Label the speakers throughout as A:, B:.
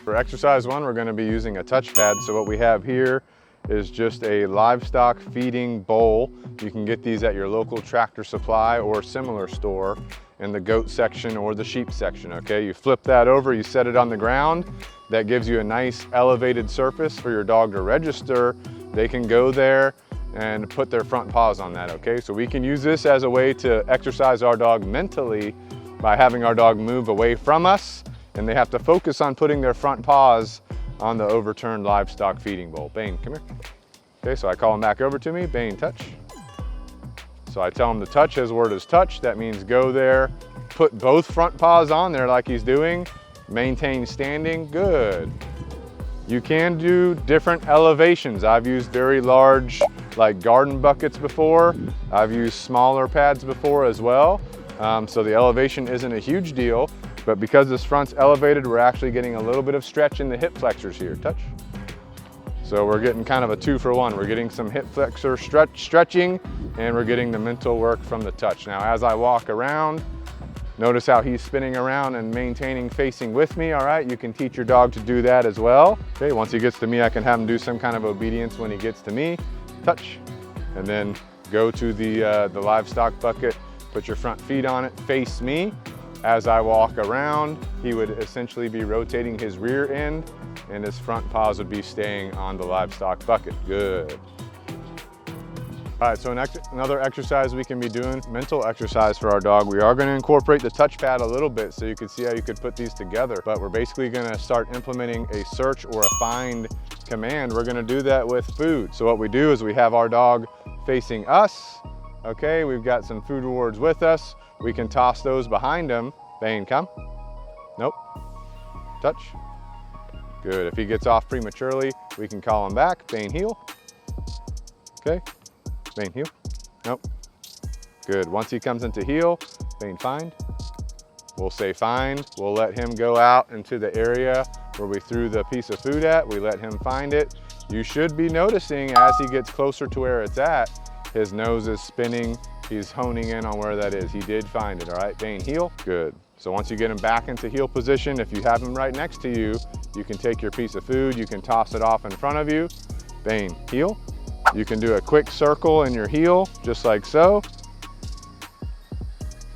A: For exercise 1, we're going to be using a touch pad. So what we have here is just a livestock feeding bowl. You can get these at your local Tractor Supply or similar store in the goat section or the sheep section, okay? You flip that over, you set it on the ground. That gives you a nice elevated surface for your dog to register. They can go there and put their front paws on that, okay? So we can use this as a way to exercise our dog mentally by having our dog move away from us, and they have to focus on putting their front paws on the overturned livestock feeding bowl. Bane, come here. Okay, so I call him back over to me. Bane, touch. So I tell him to touch. His word is touch. That means go there, put both front paws on there like he's doing, maintain standing. Good. You can do different elevations. I've used very large, like garden buckets before. I've used smaller pads before as well. So the elevation isn't a huge deal, but because this front's elevated, we're actually getting a little bit of stretch in the hip flexors here. Touch. So we're getting kind of a 2-for-1. We're getting some hip flexor stretching, and we're getting the mental work from the touch. Now, as I walk around, notice how he's spinning around and maintaining facing with me, all right? You can teach your dog to do that as well. Okay, once he gets to me, I can have him do some kind of obedience when he gets to me. Touch, and then go to the livestock bucket, put your front feet on it, face me. As I walk around, he would essentially be rotating his rear end and his front paws would be staying on the livestock bucket. Good. All right, so another exercise we can be doing, mental exercise for our dog. We are going to incorporate the touch pad a little bit so you can see how you could put these together, but we're basically going to start implementing a search or a find command. We're going to do that with food. So what we do is we have our dog facing us. Okay, we've got some food rewards with us. We can toss those behind him. Bane, come. Nope. Touch. Good. If he gets off prematurely, we can call him back. Bane, heel. Okay. Bane, heel. Nope. Good. Once he comes into heel, Bane, find. We'll say find. We'll let him go out into the area where we threw the piece of food at. We let him find it. You should be noticing as he gets closer to where it's at, his nose is spinning. He's honing in on where that is. He did find it, all right? Bane, heel. Good. So once you get him back into heel position, if you have him right next to you, you can take your piece of food, you can toss it off in front of you. Bane, heel. You can do a quick circle in your heel, just like so.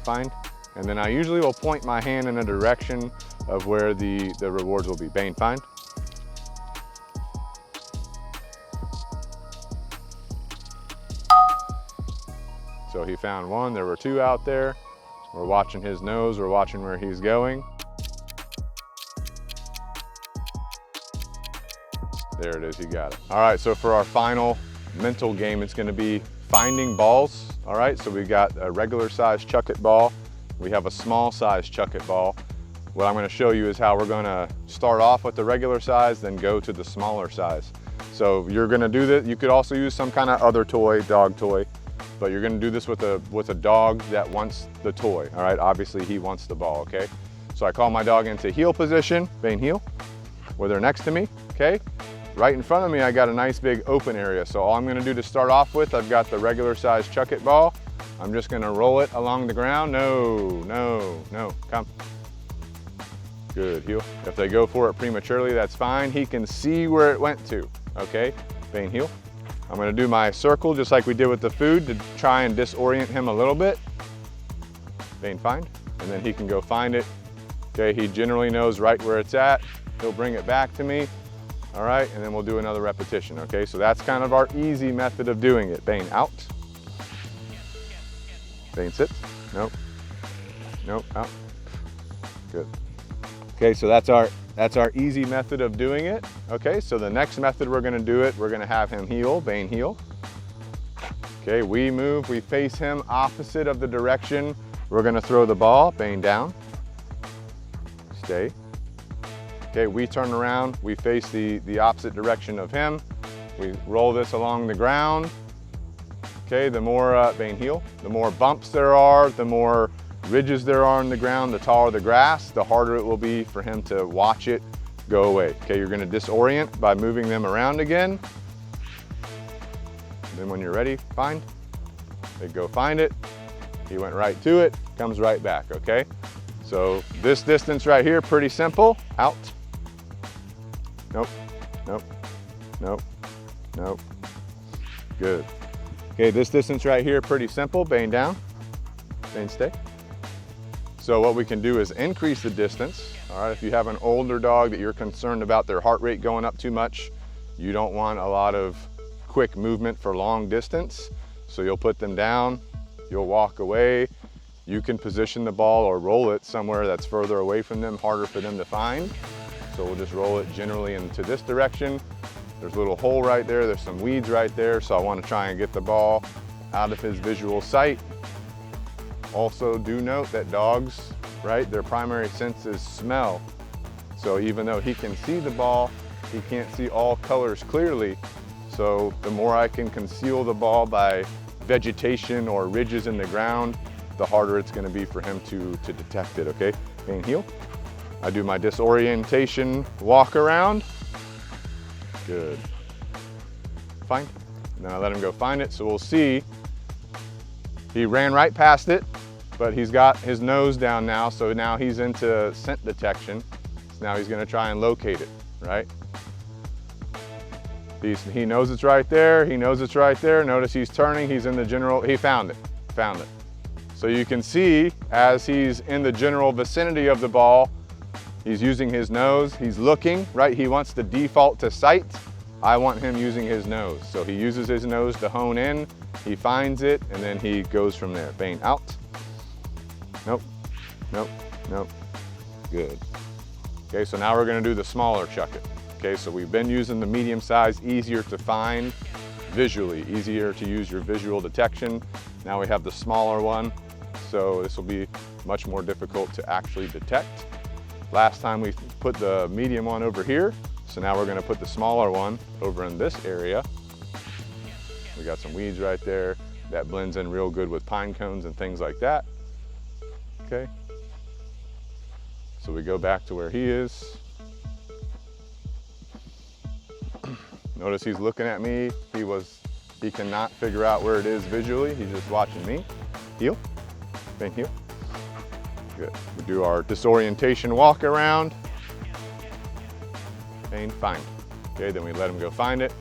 A: Find. And then I usually will point my hand in a direction of where the rewards will be. Bane, find. So he found one, there were 2 out there. We're watching his nose, we're watching where he's going. There it is, he got it. All right, so for our final mental game, it's gonna be finding balls. All right, so we've got a regular size chuck it ball. We have a small size chuck it ball. What I'm gonna show you is how we're gonna start off with the regular size, then go to the smaller size. So you're gonna do that. You could also use some kind of other toy, dog toy, but you're gonna do this with a dog that wants the toy, all right? Obviously he wants the ball, okay? So I call my dog into heel position, Bane, heel, where they're next to me, okay? Right in front of me, I got a nice big open area. So all I'm gonna do to start off with, I've got the regular size chuck it ball. I'm just gonna roll it along the ground. No, no, no, come. Good, heel. If they go for it prematurely, that's fine. He can see where it went to, okay? Bane, heel. I'm gonna do my circle just like we did with the food to try and disorient him a little bit. Bane, find, and then he can go find it. Okay, he generally knows right where it's at. He'll bring it back to me. All right, and then we'll do another repetition, okay? So that's kind of our easy method of doing it. Bane, out. Bane, sit. Nope. Nope, out. Good. Okay, so that's our easy method of doing it. Okay, so the next method we're gonna do it, we're gonna have him heel, Bane, heel. Okay, we move, we face him opposite of the direction we're gonna throw the ball. Bane, down. Stay. Okay, we turn around, we face the opposite direction of him. We roll this along the ground. Okay, the more, Bane, heel, the more bumps there are, the more ridges there are in the ground, the taller the grass, the harder it will be for him to watch it go away. Okay, you're gonna disorient by moving them around again. And then when you're ready, find. They go find it. He went right to it, comes right back, okay? So this distance right here, pretty simple. Out. Nope, nope, nope, nope. Good. Okay, this distance right here, pretty simple. Bane down, Bane stay. So what we can do is increase the distance. All right, if you have an older dog that you're concerned about their heart rate going up too much, you don't want a lot of quick movement for long distance. So you'll put them down, you'll walk away. You can position the ball or roll it somewhere that's further away from them, harder for them to find. So we'll just roll it generally into this direction. There's a little hole right there, there's some weeds right there, so I want to try and get the ball out of his visual sight. Also do note that dogs, right, their primary sense is smell. So even though he can see the ball, he can't see all colors clearly. So the more I can conceal the ball by vegetation or ridges in the ground, the harder it's going to be for him to detect it, okay? Bane heel. I do my disorientation walk around. Good. Fine. And then I let him go find it. So we'll see. He ran right past it, but he's got his nose down now. So now he's into scent detection. So now he's going to try and locate it, right? He knows it's right there. He knows it's right there. Notice he's turning. He's in the general. He found it. Found it. So you can see as he's in the general vicinity of the ball, he's using his nose, he's looking, right? He wants to default to sight. I want him using his nose. So he uses his nose to hone in, he finds it, and then he goes from there. Bane out. Nope, nope, nope. Good. Okay, so now we're gonna do the smaller chuck it. Okay, so we've been using the medium size, easier to find visually, easier to use your visual detection. Now we have the smaller one, so this will be much more difficult to actually detect. Last time we put the medium one over here, so now we're gonna put the smaller one over in this area. We got some weeds right there. That blends in real good with pine cones and things like that. Okay. So we go back to where he is. Notice he's looking at me. He cannot figure out where it is visually. He's just watching me. Heel, Bane heel. Good. We do our disorientation walk around. Bane find. Okay, then we let him go find it.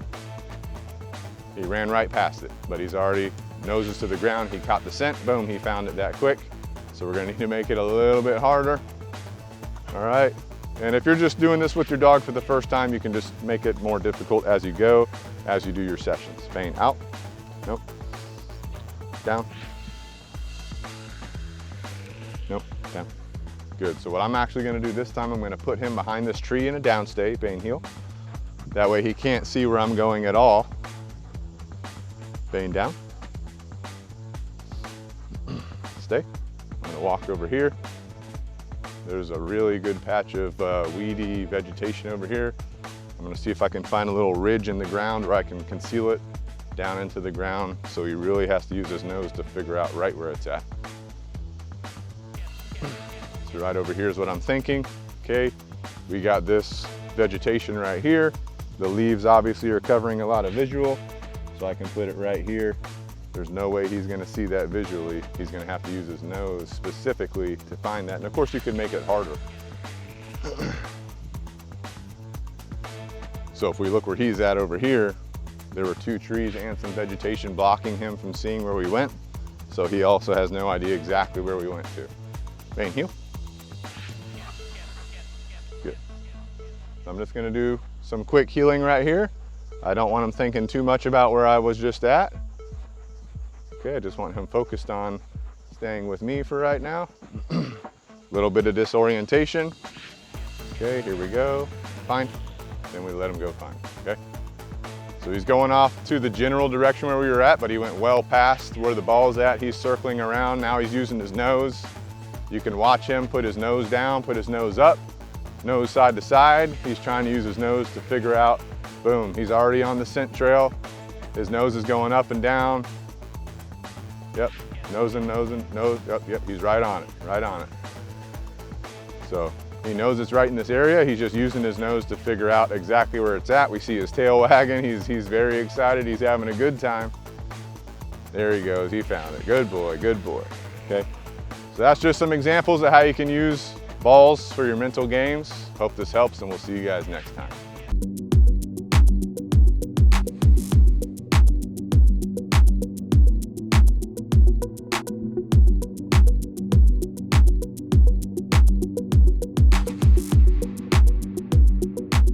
A: He ran right past it, but he's already noses to the ground. He caught the scent, boom, he found it that quick. So we're gonna need to make it a little bit harder. All right, and if you're just doing this with your dog for the first time, you can just make it more difficult as you go, as you do your sessions. Bane out, nope, down, nope, down. Good, so what I'm actually gonna do this time, I'm gonna put him behind this tree in a down stay, Bane heel. That way he can't see where I'm going at all. Bane down. Stay. I'm gonna walk over here. There's a really good patch of weedy vegetation over here. I'm gonna see if I can find a little ridge in the ground where I can conceal it down into the ground, so he really has to use his nose to figure out right where it's at. So right over here is what I'm thinking. Okay, we got this vegetation right here. The leaves obviously are covering a lot of visual, so I can put it right here. There's no way he's gonna see that visually. He's gonna have to use his nose specifically to find that. And of course you can make it harder. So if we look where he's at over here, there were 2 trees and some vegetation blocking him from seeing where we went. So he also has no idea exactly where we went to. Bane heel. Good. So I'm just gonna do some quick healing right here. I don't want him thinking too much about where I was just at. Okay, I just want him focused on staying with me for right now. Little bit of disorientation. Okay, here we go. Fine. Then we let him go fine, okay? So he's going off to the general direction where we were at, but he went well past where the ball's at. He's circling around. Now he's using his nose. You can watch him put his nose down, put his nose up, nose side to side. He's trying to use his nose to figure out, boom, he's already on the scent trail. His nose is going up and down. Yep, nosing, nose, yep, he's right on it, right on it. So he knows it's right in this area. He's just using his nose to figure out exactly where it's at. We see his tail wagging. He's very excited. He's having a good time. There he goes, he found it. Good boy, okay? So that's just some examples of how you can use balls for your mental games. Hope this helps, and we'll see you guys next time.